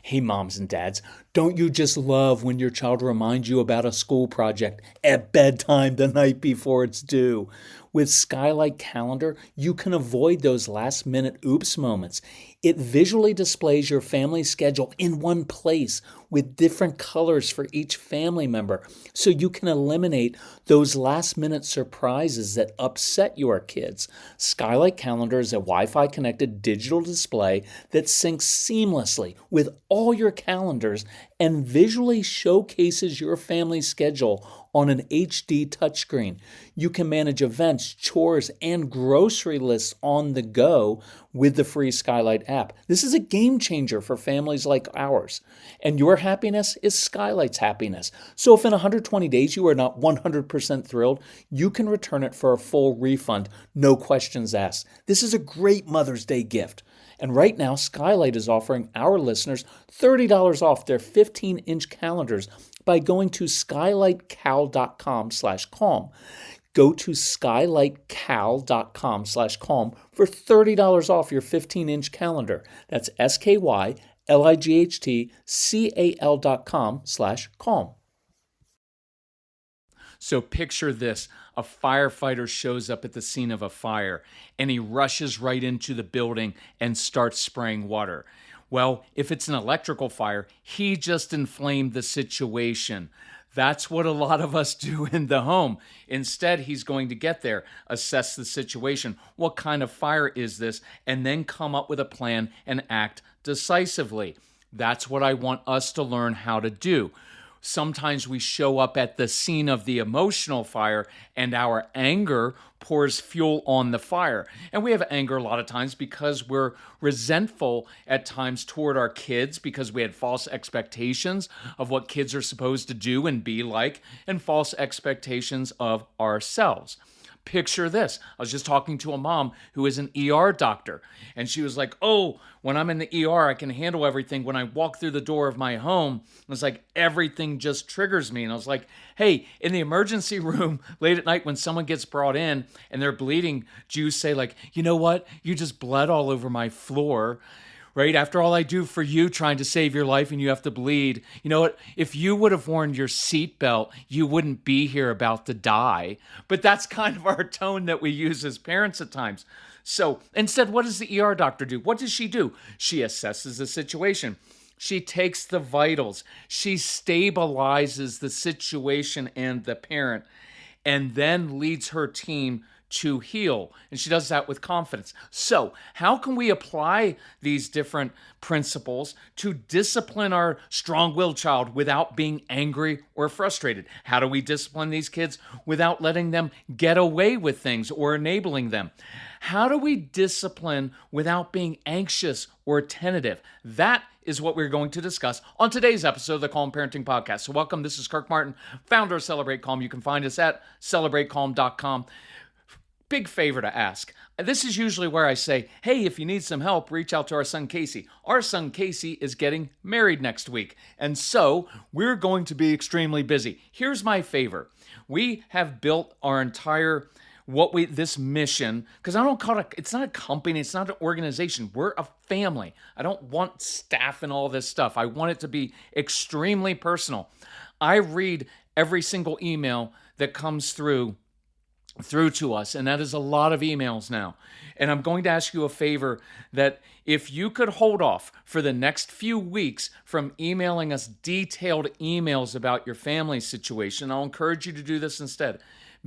Hey, moms and dads, don't you just love when your child reminds you about a school project at bedtime the night before it's due? With Skylight Calendar, you can avoid those last minute oops moments. It visually displays your family schedule in one place with different colors for each family member, so you can eliminate those last minute surprises that upset your kids. Skylight Calendar is a Wi-Fi connected digital display that syncs seamlessly with all your calendars and visually showcases your family's schedule on an HD touchscreen. You can manage events, chores, and grocery lists on the go with the free Skylight app. This is a game changer for families like ours. And your happiness is Skylight's happiness. So if in 120 days you are not 100% thrilled, you can return it for a full refund, no questions asked. This is a great Mother's Day gift. And right now, Skylight is offering our listeners $30 off their 15-inch calendars by going to skylightcal.com/calm. Go to skylightcal.com/calm for $30 off your 15-inch calendar. That's skylightcal.com/calm. So picture this. A firefighter shows up at the scene of a fire and he rushes right into the building and starts spraying water. Well, if it's an electrical fire, he just inflamed the situation. That's what a lot of us do in the home. Instead, he's going to get there, assess the situation. What kind of fire is this? And then come up with a plan and act decisively. That's what I want us to learn how to do. Sometimes we show up at the scene of the emotional fire and our anger pours fuel on the fire. And we have anger a lot of times because we're resentful at times toward our kids because we had false expectations of what kids are supposed to do and be like, and false expectations of ourselves. Picture this. I was just talking to a mom who is an ER doctor, and she was like, oh, when I'm in the ER, I can handle everything. When I walk through the door of my home, it's like everything just triggers me. And I was like, hey, in the emergency room late at night when someone gets brought in and they're bleeding, do you say like, you know what? You just bled all over my floor. Right? After all I do for you trying to save your life and you have to bleed, you know what? If you would have worn your seatbelt, you wouldn't be here about to die. But that's kind of our tone that we use as parents at times. So instead, what does the ER doctor do? What does she do? She assesses the situation. She takes the vitals. She stabilizes the situation and the parent, and then leads her team to heal. And she does that with confidence. So how can we apply these different principles to discipline our strong-willed child without being angry or frustrated? How do we discipline these kids without letting them get away with things or enabling them? How do we discipline without being anxious or tentative? That is what we're going to discuss on today's episode of the Calm Parenting Podcast. So welcome. This is Kirk Martin, founder of Celebrate Calm. You can find us at celebratecalm.com. Big favor to ask. This is usually where I say, hey, if you need some help, reach out to our son, Casey. Our son, Casey, is getting married next week. And so we're going to be extremely busy. Here's my favor. We have built our entire this mission, because I don't call it, it's not a company, it's not an organization. We're a family. I don't want staff and all this stuff. I want it to be extremely personal. I read every single email that comes through to us, and that is a lot of emails now. And I'm going to ask you a favor, that if you could hold off for the next few weeks from emailing us detailed emails about your family situation, I'll encourage you to do this instead.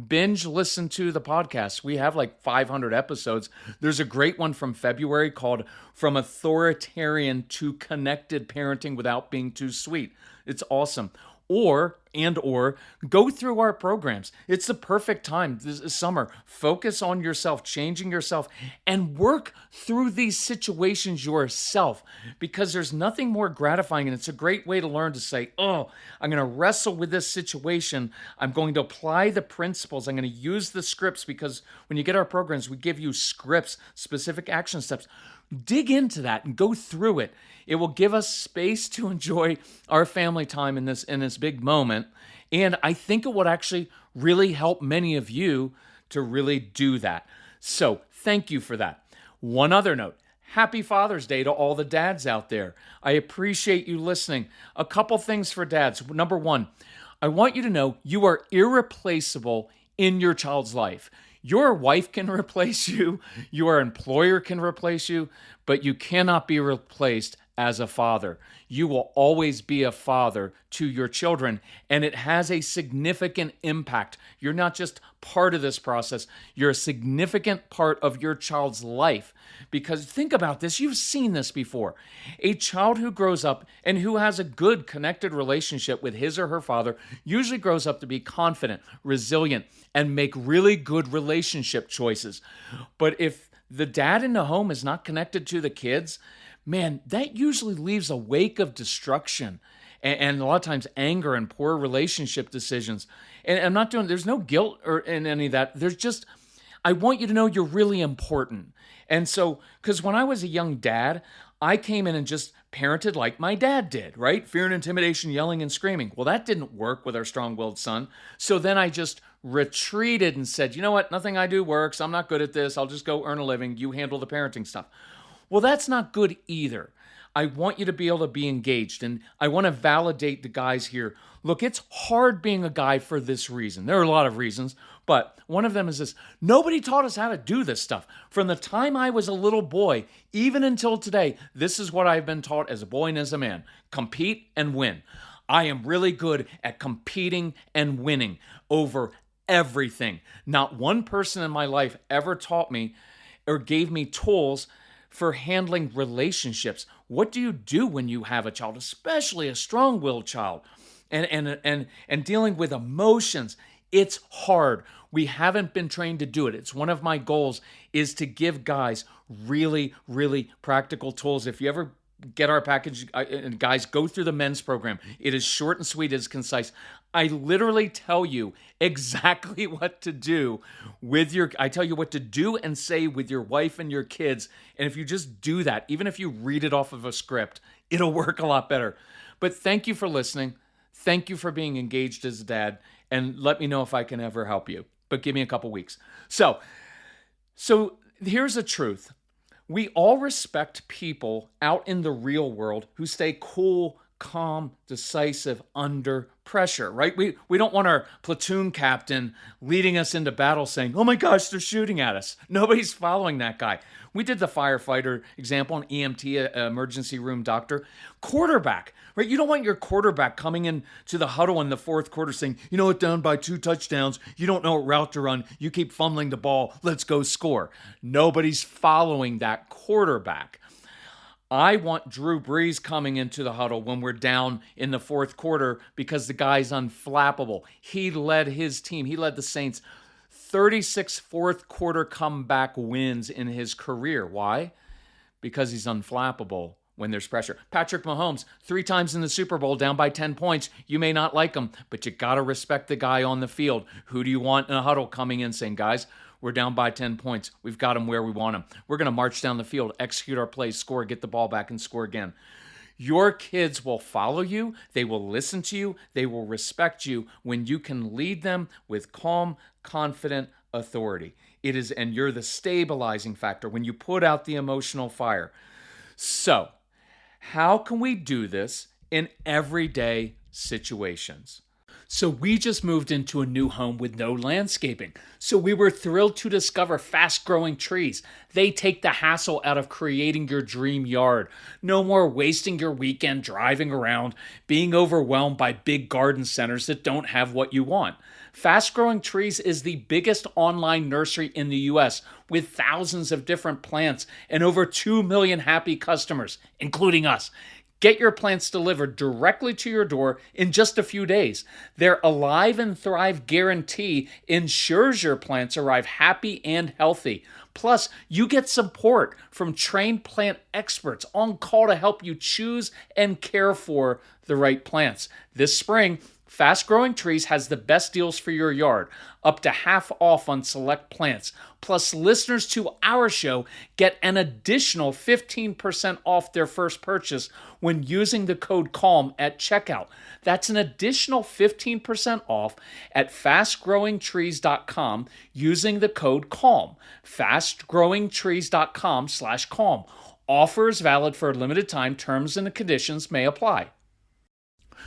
Binge listen to the podcast. We have like 500 episodes. There's a great one from February called From Authoritarian to Connected Parenting Without Being Too Sweet. It's awesome. Or go through our programs. It's the perfect time this summer. Focus on yourself, changing yourself, and work through these situations yourself, because there's nothing more gratifying, and it's a great way to learn to say, oh, I'm going to wrestle with this situation. I'm going to apply the principles. I'm going to use the scripts, because when you get our programs, we give you scripts, specific action steps. Dig into that and go through it. It will give us space to enjoy our family time in this big moment. And I think it would actually really help many of you to really do that. So thank you for that. One other note. Happy Father's Day to all the dads out there. I appreciate you listening. A couple things for dads. Number one, I want you to know you are irreplaceable in your child's life. Your wife can replace you, your employer can replace you, but you cannot be replaced as a father. You will always be a father to your children, and it has a significant impact. You're not just part of this process, you're a significant part of your child's life. Because think about this, you've seen this before. A child who grows up and who has a good connected relationship with his or her father usually grows up to be confident, resilient, and make really good relationship choices. But if the dad in the home is not connected to the kids, man, that usually leaves a wake of destruction and a lot of times anger and poor relationship decisions. And I'm not doing, there's no guilt or in any of that. There's just, I want you to know you're really important. And so, because when I was a young dad, I came in and just parented like my dad did, right? Fear and intimidation, yelling and screaming. Well, that didn't work with our strong-willed son. So then I just retreated and said, you know what? Nothing I do works. I'm not good at this. I'll just go earn a living. You handle the parenting stuff. Well, that's not good either. I want you to be able to be engaged, and I want to validate the guys here. Look, it's hard being a guy for this reason. There are a lot of reasons, but one of them is this. Nobody taught us how to do this stuff. From the time I was a little boy, even until today, this is what I've been taught as a boy and as a man. Compete and win. I am really good at competing and winning over everything. Not one person in my life ever taught me or gave me tools for handling relationships. What do you do when you have a child, especially a strong-willed child, and dealing with emotions? It's hard. We haven't been trained to do it. It's one of my goals is to give guys really, really practical tools. If you ever get our package, guys, go through the men's program. It is short and sweet, it is concise. I literally tell you exactly what to do I tell you what to do and say with your wife and your kids. And if you just do that, even if you read it off of a script, it'll work a lot better. But thank you for listening. Thank you for being engaged as a dad. And let me know if I can ever help you. But give me a couple weeks. So here's the truth. We all respect people out in the real world who stay cool, calm, decisive under pressure, right? We don't want our platoon captain leading us into battle saying, oh my gosh, they're shooting at us. Nobody's following that guy. We did the firefighter example, an EMT, emergency room doctor. Quarterback, right? You don't want your quarterback coming in to the huddle in the fourth quarter saying, you know what, down by 2 touchdowns, you don't know what route to run, you keep fumbling the ball, let's go score. Nobody's following that quarterback. I want Drew Brees coming into the huddle when we're down in the fourth quarter because the guy's unflappable. He led his team. He led the Saints 36 fourth quarter comeback wins in his career. Why? Because he's unflappable when there's pressure. Patrick Mahomes, 3 times in the Super Bowl, down by 10 points. You may not like him, but you got to respect the guy on the field. Who do you want in a huddle coming in saying, guys, we're down by 10 points. We've got them where we want them. We're going to march down the field, execute our plays, score, get the ball back, and score again. Your kids will follow you. They will listen to you. They will respect you when you can lead them with calm, confident authority. And you're the stabilizing factor when you put out the emotional fire. So, how can we do this in everyday situations? So we just moved into a new home with no landscaping. So we were thrilled to discover fast-growing trees. They take the hassle out of creating your dream yard. No more wasting your weekend driving around, being overwhelmed by big garden centers that don't have what you want. Fast Growing Trees is the biggest online nursery in the U.S. with thousands of different plants and over 2 million happy customers, including us. Get your plants delivered directly to your door in just a few days. Their Alive and Thrive guarantee ensures your plants arrive happy and healthy. Plus, you get support from trained plant experts on call to help you choose and care for the right plants. This spring, Fast Growing Trees has the best deals for your yard, up to half off on select plants. Plus, listeners to our show get an additional 15% off their first purchase when using the code CALM at checkout. That's an additional 15% off at fastgrowingtrees.com using the code CALM. fastgrowingtrees.com/CALM. Offers valid for a limited time. Terms and conditions may apply.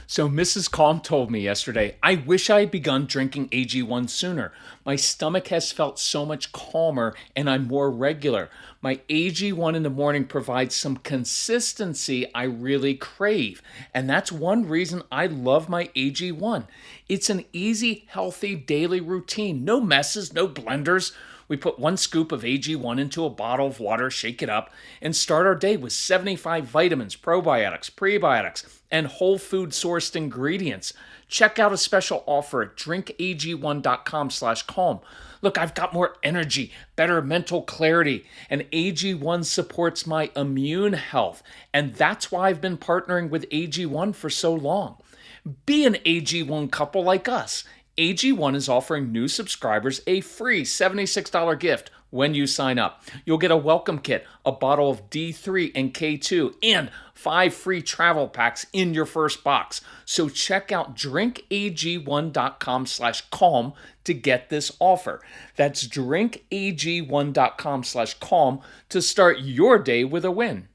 So Mrs. Calm told me yesterday, I wish I had begun drinking AG1 sooner. My stomach has felt so much calmer and I'm more regular. My AG1 in the morning provides some consistency I really crave. And that's one reason I love my AG1. It's an easy, healthy daily routine. No messes, no blenders. We put 1 scoop of AG1 into a bottle of water, shake it up, and start our day with 75 vitamins, probiotics, prebiotics, and whole food sourced ingredients. Check out a special offer at drinkag1.com/calm. Look, I've got more energy, better mental clarity, and AG1 supports my immune health. And that's why I've been partnering with AG1 for so long. Be an AG1 couple like us. AG1 is offering new subscribers a free $76 gift when you sign up. You'll get a welcome kit, a bottle of D3 and K2, and 5 free travel packs in your first box. So check out drinkag1.com/calm to get this offer. That's drinkag1.com/calm to start your day with a win.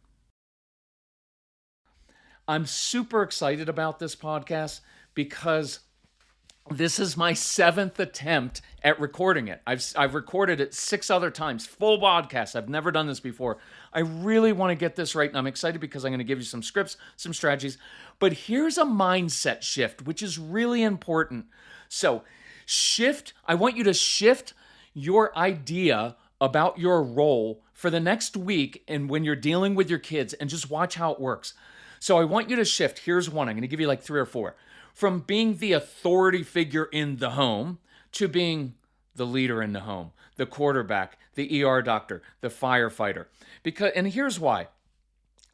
I'm super excited about this podcast because this is my 7th attempt at recording it. I've recorded it 6 other times, full podcast. I've never done this before. I really want to get this right, and I'm excited because I'm going to give you some scripts, some strategies. But here's a mindset shift, which is really important. So I want you to shift your idea about your role for the next week and when you're dealing with your kids, and just watch how it works. So I want you to shift. Here's one. I'm going to give you like 3 or 4. From being the authority figure in the home to being the leader in the home, the quarterback, the ER doctor, the firefighter. And here's why.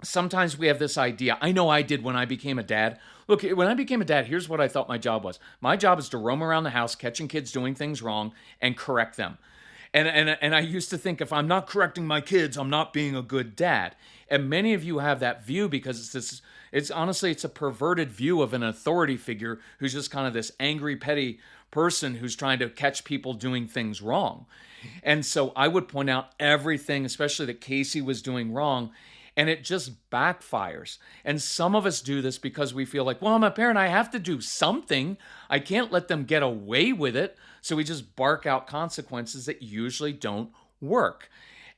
Sometimes we have this idea. I know I did when I became a dad. Look, when I became a dad, here's what I thought my job was. My job is to roam around the house, catching kids doing things wrong, and correct them. And I used to think, if I'm not correcting my kids, I'm not being a good dad. And many of you have that view because it's honestly a perverted view of an authority figure who's just kind of this angry, petty person who's trying to catch people doing things wrong. And so I would point out everything, especially that Casey was doing wrong, and it just backfires. And some of us do this because we feel like, well, I'm a parent, I have to do something. I can't let them get away with it. So we just bark out consequences that usually don't work.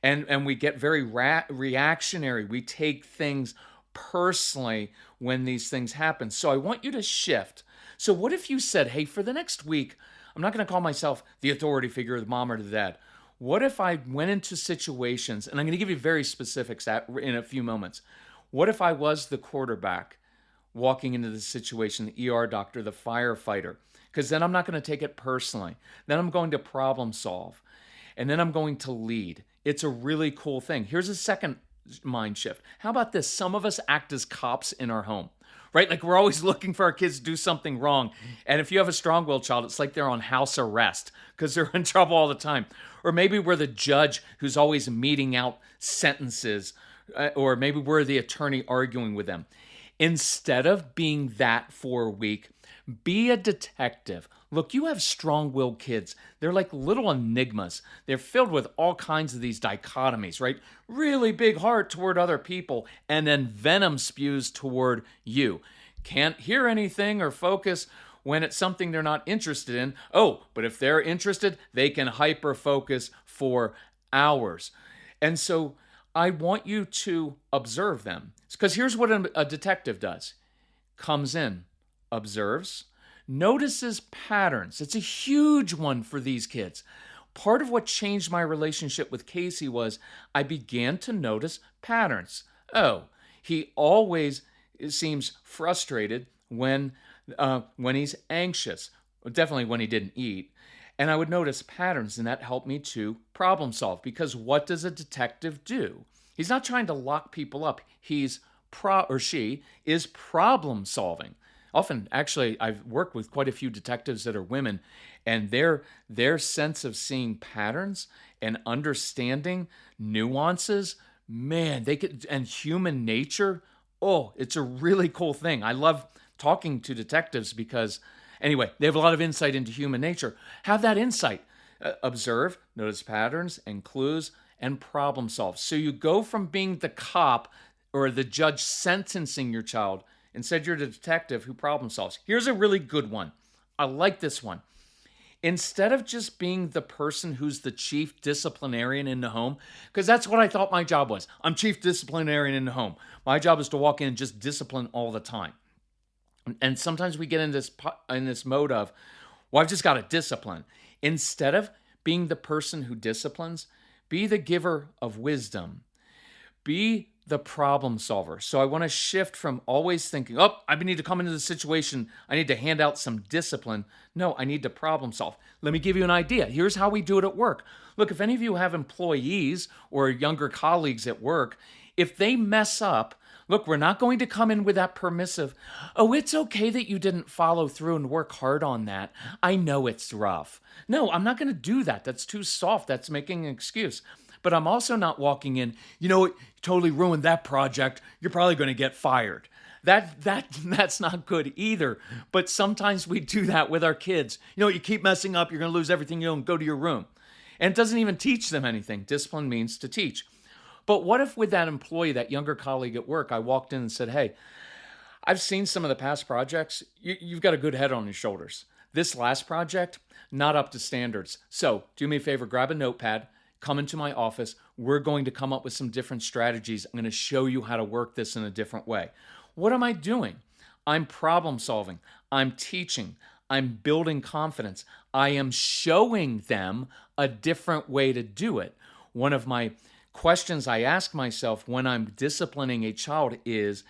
And we get very reactionary. We take things personally when these things happen. So I want you to shift. So what if you said, hey, for the next week, I'm not going to call myself the authority figure, the mom or the dad. What if I went into situations, and I'm going to give you very specifics in a few moments. What if I was the quarterback walking into the situation, the ER doctor, the firefighter? Because then I'm not going to take it personally. Then I'm going to problem solve. And then I'm going to lead. It's a really cool thing. Here's a second mind shift. How about this? Some of us act as cops in our home, right? Like we're always looking for our kids to do something wrong. And if you have a strong-willed child, it's like they're on house arrest because they're in trouble all the time. Or maybe we're the judge who's always meting out sentences, or maybe we're the attorney arguing with them. Instead of being that for a week, be a detective. Look, you have strong-willed kids. They're like little enigmas. They're filled with all kinds of these dichotomies, right? Really big heart toward other people, and then venom spews toward you. Can't hear anything or focus when it's something they're not interested in. Oh, but if they're interested, they can hyper-focus for hours. And so I want you to observe them. Because here's what a detective does. Comes in, observes, notices patterns. It's a huge one for these kids. Part of what changed my relationship with Casey was I began to notice patterns. Oh, he always seems frustrated when he's anxious, definitely when he didn't eat. And I would notice patterns, and that helped me to problem solve. Because what does a detective do? He's not trying to lock people up. She is problem solving. Often, actually, I've worked with quite a few detectives that are women, and their sense of seeing patterns and understanding nuances, man, and human nature, oh, it's a really cool thing. I love talking to detectives because, anyway, they have a lot of insight into human nature. Have that insight. Observe, notice patterns and clues, and problem solve. So you go from being the cop or the judge sentencing your child. Instead, you're the detective who problem solves. Here's a really good one. I like this one. Instead of just being the person who's the chief disciplinarian in the home, because that's what I thought my job was. I'm chief disciplinarian in the home. My job is to walk in and just discipline all the time. And sometimes we get in this mode of, well, I've just got to discipline. Instead of being the person who disciplines, be the giver of wisdom. Be the problem solver. So I want to shift from always thinking, oh, I need to come into the situation, I need to hand out some discipline. No, I need to problem solve. Let me give you an idea. Here's how we do it at work. Look, if any of you have employees or younger colleagues at work, if they mess up, look, we're not going to come in with that permissive, oh, it's okay that you didn't follow through and work hard on that. I know it's rough. No, I'm not going to do that. That's too soft. That's making an excuse. But I'm also not walking in, you know what, you totally ruined that project. You're probably going to get fired. That's not good either. But sometimes we do that with our kids. You know, you keep messing up, you're going to lose everything you own, go to your room. And it doesn't even teach them anything. Discipline means to teach. But what if with that employee, that younger colleague at work, I walked in and said, hey, I've seen some of the past projects. You've got a good head on your shoulders. This last project, not up to standards. So do me a favor, grab a notepad, come into my office. We're going to come up with some different strategies. I'm going to show you how to work this in a different way. What am I doing? I'm problem solving. I'm teaching. I'm building confidence. I am showing them a different way to do it. One of my questions I ask myself when I'm disciplining a child is,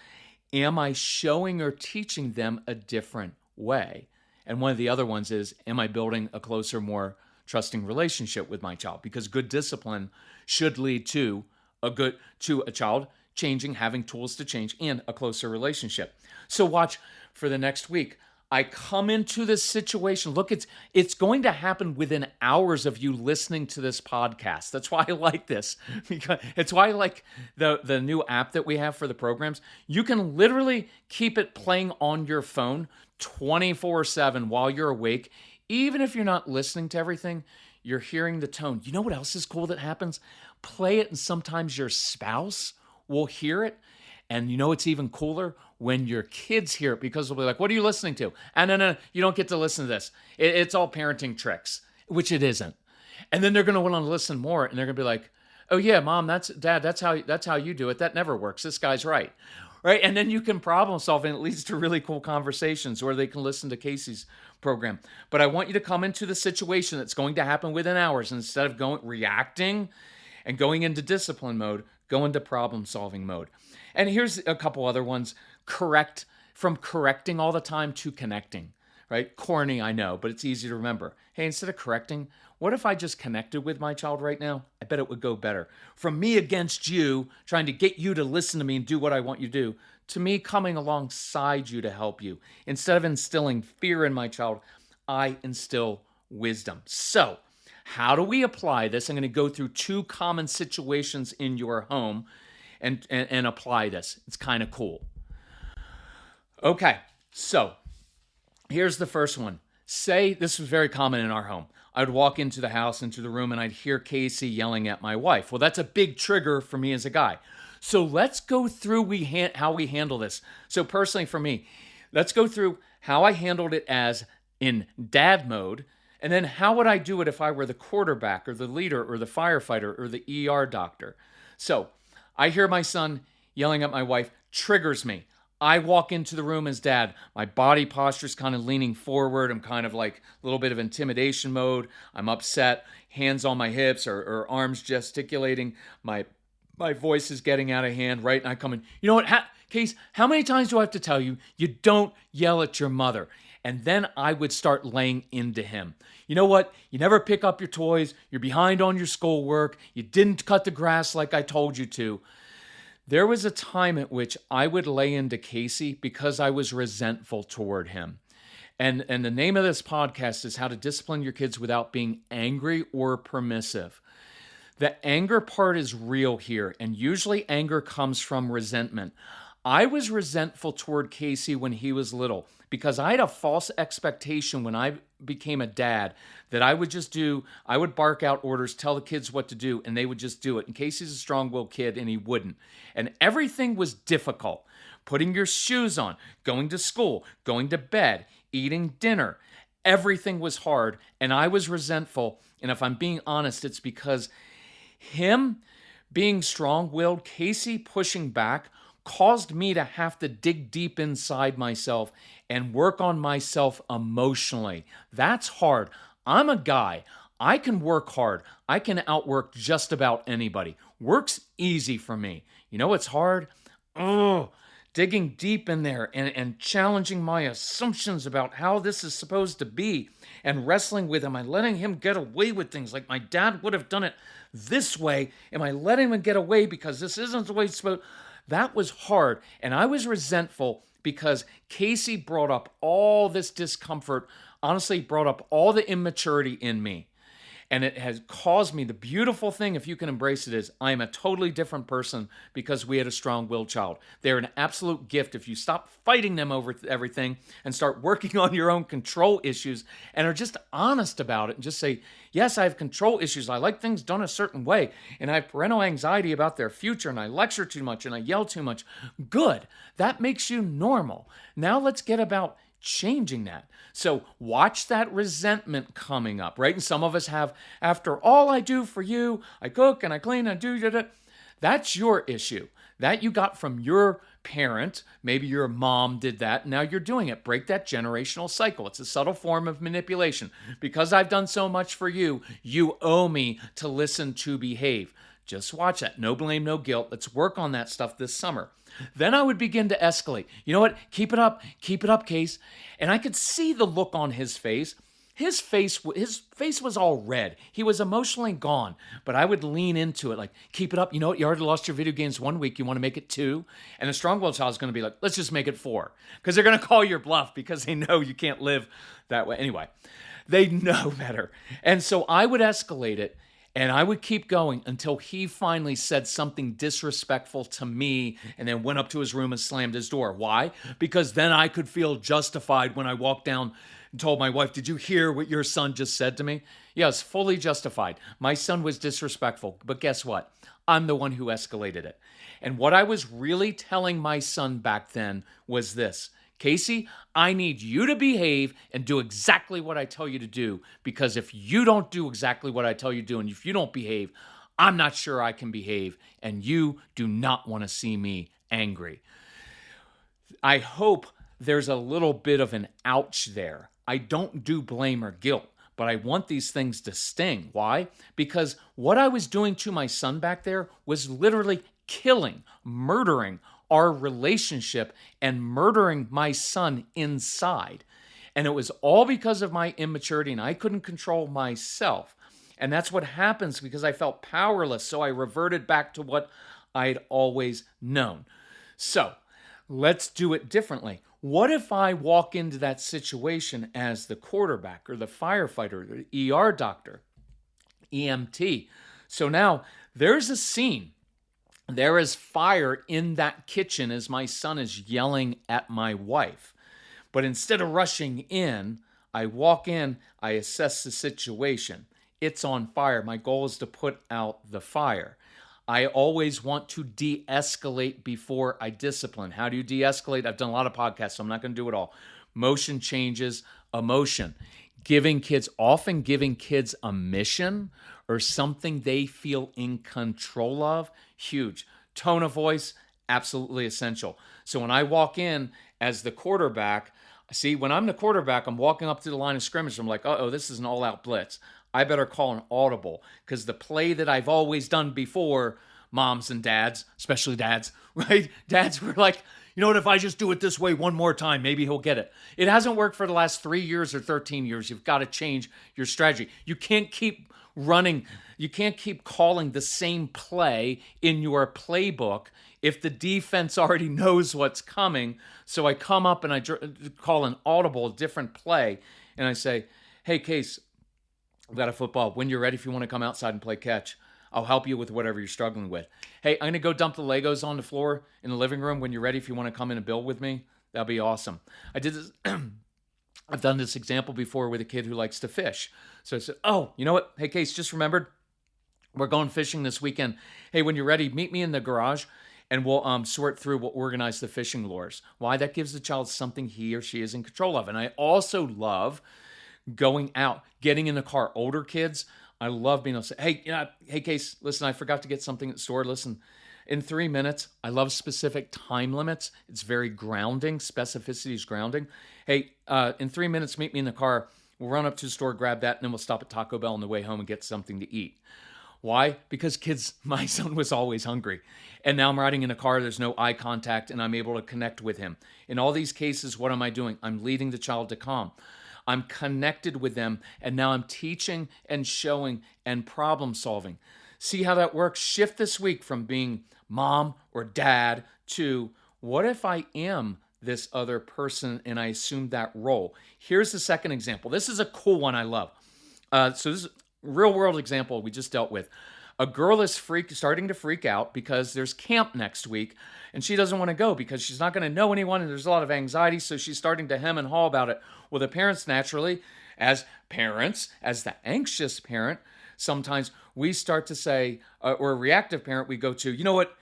am I showing or teaching them a different way? And one of the other ones is, am I building a closer, more trusting relationship with my child? Because good discipline should lead to a child changing, having tools to change, and a closer relationship. So watch for the next week. I come into this situation. Look, it's going to happen within hours of you listening to this podcast. That's why I like this. Because it's why I like the new app that we have for the programs. You can literally keep it playing on your phone 24/7 while you're awake. Even if you're not listening to everything, you're hearing the tone. You know what else is cool that happens? Play it, and sometimes your spouse will hear it. And you know it's even cooler when your kids hear it, because they'll be like, what are you listening to? And no, you don't get to listen to this. It's all parenting tricks, which it isn't. And then they're going to want to listen more, and they're going to be like, oh yeah, Mom, Dad, that's how you do it. That never works. This guy's right. Right? And then you can problem solve, and it leads to really cool conversations, or they can listen to Casey's program. But I want you to come into the situation that's going to happen within hours. Instead of reacting and going into discipline mode, go into problem solving mode. And here's a couple other ones. From correcting all the time to connecting, right? Corny, I know, but it's easy to remember. Hey, instead of correcting, what if I just connected with my child right now? I bet it would go better. From me against you, trying to get you to listen to me and do what I want you to do, to me coming alongside you to help you. Instead of instilling fear in my child, I instill wisdom. So, how do we apply this? I'm going to go through 2 common situations in your home and apply this. It's kind of cool. Okay, so here's the first one. Say, this was very common in our home. I would walk into the house, into the room, and I'd hear Casey yelling at my wife. Well, that's a big trigger for me as a guy. So let's go through how we handle this. So personally for me, let's go through how I handled it as in dad mode, and then how would I do it if I were the quarterback or the leader or the firefighter or the ER doctor. So I hear my son yelling at my wife, triggers me. I walk into the room as dad. My body posture is kind of leaning forward. I'm kind of like a little bit of intimidation mode. I'm upset, hands on my hips or arms gesticulating. My voice is getting out of hand, right? And I come in, you know what, Case, how many times do I have to tell you, you don't yell at your mother? And then I would start laying into him. You know what? You never pick up your toys. You're behind on your schoolwork. You didn't cut the grass like I told you to. There was a time at which I would lay into Casey because I was resentful toward him. And the name of this podcast is How to Discipline Your Kids Without Being Angry or Permissive. The anger part is real here, and usually anger comes from resentment. I was resentful toward Casey when he was little because I had a false expectation when I became a dad that I would bark out orders, tell the kids what to do, and they would just do it. And Casey's a strong-willed kid, and he wouldn't. And everything was difficult. Putting your shoes on, going to school, going to bed, eating dinner. Everything was hard, and I was resentful. And if I'm being honest, it's because him being strong-willed, Casey pushing back, caused me to have to dig deep inside myself and work on myself emotionally. That's hard. I'm a guy. I can work hard. I can outwork just about anybody. Work's easy for me. You know what's hard? Digging deep in there and challenging my assumptions about how this is supposed to be and wrestling with, am I letting him get away with things like my dad would have done it this way? Am I letting him get away because this isn't the way it's supposed? That was hard, and I was resentful because Casey brought up all this discomfort, honestly brought up all the immaturity in me. And it has caused me, the beautiful thing, if you can embrace it, is I am a totally different person because we had a strong-willed child. They're an absolute gift if you stop fighting them over everything and start working on your own control issues and are just honest about it and just say, yes, I have control issues. I like things done a certain way. And I have parental anxiety about their future, and I lecture too much and I yell too much. Good. That makes you normal. Now let's get about changing that. So watch that resentment coming up, right? And some of us have, after all I do for you, I cook and I clean and do that. That's your issue. That you got from your parent. Maybe your mom did that. Now you're doing it. Break that generational cycle. It's a subtle form of manipulation. Because I've done so much for you, you owe me to listen to behave. Just watch that. No blame, no guilt. Let's work on that stuff this summer. Then I would begin to escalate. You know what? Keep it up, Case. And I could see the look on his face. His face was all red. He was emotionally gone. But I would lean into it like, keep it up. You know what? You already lost your video games 1 week. You want to make it 2? And the strong-willed child is going to be like, let's just make it 4. Because they're going to call your bluff because they know you can't live that way. Anyway, they know better. And so I would escalate it. And I would keep going until he finally said something disrespectful to me and then went up to his room and slammed his door. Why? Because then I could feel justified when I walked down and told my wife, did you hear what your son just said to me? Yes, fully justified. My son was disrespectful. But guess what? I'm the one who escalated it. And what I was really telling my son back then was this. Casey, I need you to behave and do exactly what I tell you to do, because if you don't do exactly what I tell you to do and if you don't behave, I'm not sure I can behave, and you do not want to see me angry. I hope there's a little bit of an ouch there. I don't do blame or guilt, but I want these things to sting. Why? Because what I was doing to my son back there was literally killing, murdering our relationship and murdering my son inside. And it was all because of my immaturity, and I couldn't control myself. And that's what happens because I felt powerless. So I reverted back to what I'd always known. So let's do it differently. What if I walk into that situation as the quarterback or the firefighter, or the ER doctor, EMT? So now there's a scene. There is fire in that kitchen as my son is yelling at my wife. But instead of rushing in, I walk in, I assess the situation. It's on fire. My goal is to put out the fire. I always want to de-escalate before I discipline. How do you de-escalate? I've done a lot of podcasts, so I'm not going to do it all. Motion changes emotion. Often giving kids a mission or something they feel in control of, huge. Tone of voice, absolutely essential. So when I walk in as the quarterback, see, when I'm the quarterback, I'm walking up to the line of scrimmage. I'm like, this is an all-out blitz. I better call an audible because the play that I've always done before, moms and dads, especially dads, right? Dads were like, you know what, if I just do it this way one more time, maybe he'll get it. It hasn't worked for the last 3 years or 13 years. You've got to change your strategy. You can't keep running. You can't keep calling the same play in your playbook if the defense already knows what's coming. So I come up and I call an audible, different play, and I say, hey, Case, I've got a football. When you're ready, if you want to come outside and play catch, I'll help you with whatever you're struggling with. Hey, I'm going to go dump the Legos on the floor in the living room. When you're ready, if you want to come in and build with me, that'll be awesome. I did this. I've done this example before with a kid who likes to fish. So I said, oh, you know what? Hey, Case, just remembered, we're going fishing this weekend. Hey, when you're ready, meet me in the garage and we'll sort through, we'll organize the fishing lures. Why? That gives the child something he or she is in control of. And I also love going out, getting in the car. Older kids, I love being able to say, hey, Case, listen, I forgot to get something at the store. Listen, in 3 minutes, I love specific time limits. It's very grounding. Specificity is grounding. Hey, in 3 minutes, meet me in the car. We'll run up to the store, grab that, and then we'll stop at Taco Bell on the way home and get something to eat. Why? Because kids, my son was always hungry. And now I'm riding in a car, there's no eye contact, and I'm able to connect with him. In all these cases, what am I doing? I'm leading the child to calm. I'm connected with them, and now I'm teaching and showing and problem solving. See how that works? Shift this week from being mom or dad to what if I am this other person and I assume that role? Here's the second example. This is a cool one I love. So this is real world example we just dealt with. A girl is starting to freak out because there's camp next week and she doesn't want to go because she's not going to know anyone and there's a lot of anxiety, so she's starting to hem and haw about it. Well, the parents naturally, as the anxious parent, sometimes we start to say, or a reactive parent, we go to, you know what,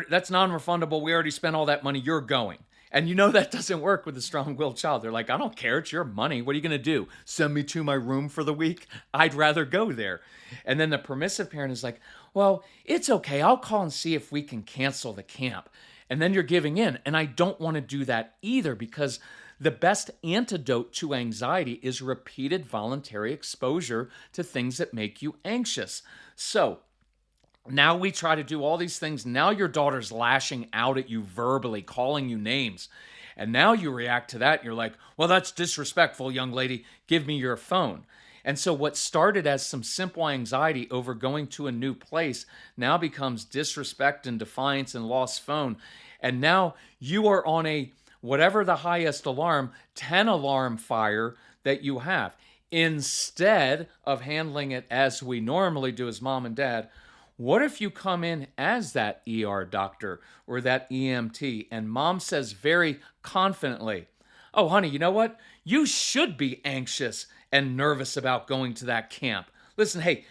that's non-refundable, we already spent all that money, you're going. And you know that doesn't work with a strong-willed child. They're like, I don't care. It's your money. What are you going to do? Send me to my room for the week? I'd rather go there. And then the permissive parent is like, well, it's okay. I'll call and see if we can cancel the camp. And then you're giving in. And I don't want to do that either, because the best antidote to anxiety is repeated voluntary exposure to things that make you anxious. So now we try to do all these things. Now your daughter's lashing out at you verbally, calling you names. And now you react to that. You're like, well, that's disrespectful, young lady. Give me your phone. And so what started as some simple anxiety over going to a new place now becomes disrespect and defiance and lost phone. And now you are on a, whatever the highest alarm, 10 alarm fire that you have. Instead of handling it as we normally do as mom and dad, what if you come in as that ER doctor or that EMT and mom says very confidently, oh, honey, you know what? You should be anxious and nervous about going to that camp. Listen, hey,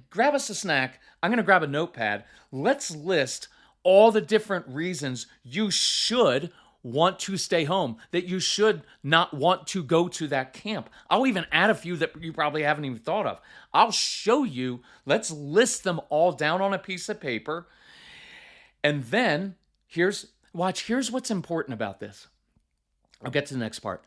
grab us a snack. I'm going to grab a notepad. Let's list all the different reasons you should want to stay home, that you should not want to go to that camp. I'll even add a few that you probably haven't even thought of. I'll show you. Let's list them all down on a piece of paper. And then here's what's important about this. I'll get to the next part.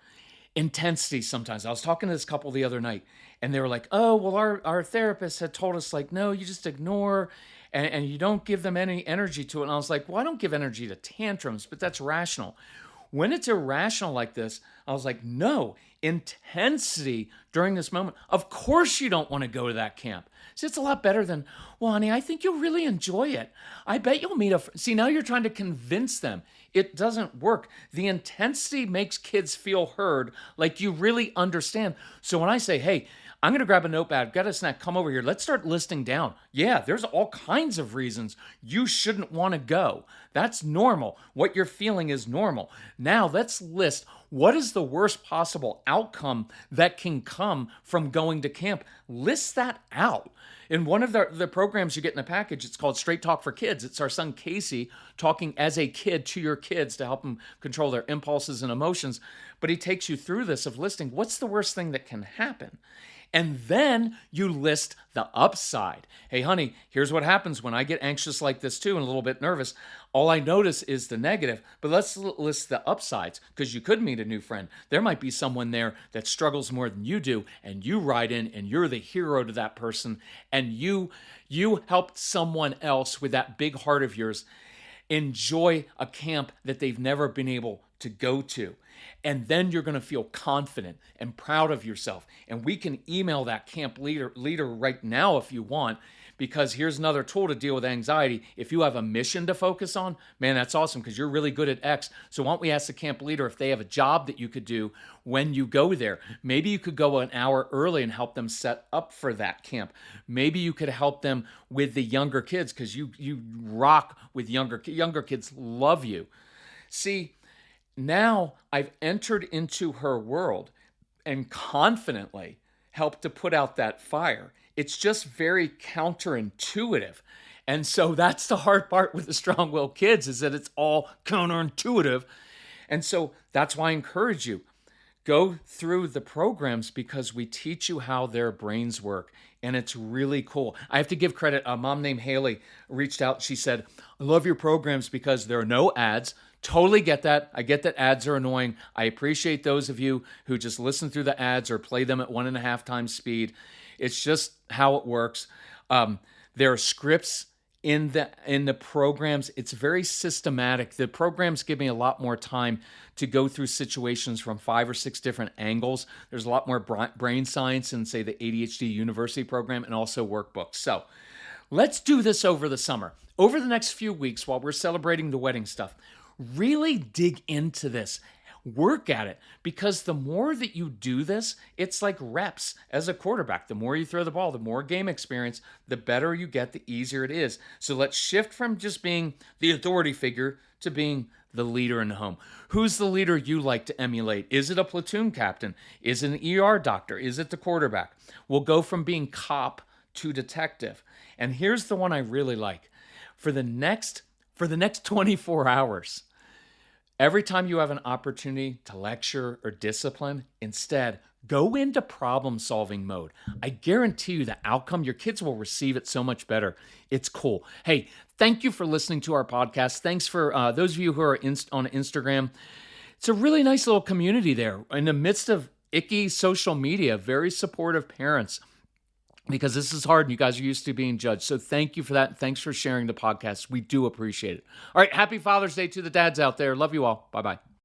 Intensity sometimes. I was talking to this couple the other night and they were like, oh, well, our therapist had told us, like, no, you just ignore and you don't give them any energy to it. And I was like, well, I don't give energy to tantrums, but that's rational. When it's irrational like this, I was like, no, intensity during this moment. Of course you don't want to go to that camp. See, it's a lot better than, well, honey, I think you'll really enjoy it. I bet you'll meet See, now you're trying to convince them. It doesn't work. The intensity makes kids feel heard, like you really understand. So when I say, hey, I'm going to grab a notepad, got a snack, come over here. Let's start listing down. Yeah, there's all kinds of reasons you shouldn't want to go. That's normal. What you're feeling is normal. Now let's list what is the worst possible outcome that can come from going to camp. List that out. In one of the programs you get in the package, it's called Straight Talk for Kids. It's our son Casey talking as a kid to your kids to help them control their impulses and emotions. But he takes you through this of listing what's the worst thing that can happen. And then you list the upside. Hey, honey, here's what happens when I get anxious like this too and a little bit nervous. All I notice is the negative, but let's list the upsides, because you could meet a new friend. There might be someone there that struggles more than you do, and you ride in and you're the hero to that person, and you helped someone else with that big heart of yours enjoy a camp that they've never been able to go to. And then you're going to feel confident and proud of yourself. And we can email that camp leader right now if you want, because here's another tool to deal with anxiety. If you have a mission to focus on, man, that's awesome because you're really good at X. So why don't we ask the camp leader if they have a job that you could do when you go there? Maybe you could go an hour early and help them set up for that camp. Maybe you could help them with the younger kids because you rock with younger kids love you. See, now I've entered into her world and confidently helped to put out that fire. It's just very counterintuitive. And so that's the hard part with the strong-willed kids, is that it's all counterintuitive. And so that's why I encourage you, go through the programs because we teach you how their brains work. And it's really cool. I have to give credit. A mom named Haley reached out. She said, I love your programs because there are no ads. Totally get that. I get that ads are annoying. I appreciate those of you who just listen through the ads or play them at 1.5 times speed. It's just how it works. There are scripts in the programs. It's very systematic. The programs give me a lot more time to go through situations from 5 or 6 different angles. There's a lot more brain science in, say, the ADHD University program and also workbooks. So let's do this over the summer. Over the next few weeks while we're celebrating the wedding stuff, really dig into this. Work at it, because the more that you do this, it's like reps as a quarterback. The more you throw the ball, the more game experience, the better you get, the easier it is. So let's shift from just being the authority figure to being the leader in the home. Who's the leader you like to emulate? Is it a platoon captain? Is it an ER doctor? Is it the quarterback? We'll go from being cop to detective. And here's the one I really like. For the next 24 hours, every time you have an opportunity to lecture or discipline, instead, go into problem-solving mode. I guarantee you the outcome, your kids will receive it so much better. It's cool. Hey, thank you for listening to our podcast. Thanks for those of you who are on Instagram. It's a really nice little community there. In the midst of icky social media, very supportive parents, because this is hard and you guys are used to being judged. So thank you for that. Thanks for sharing the podcast. We do appreciate it. All right. Happy Father's Day to the dads out there. Love you all. Bye-bye.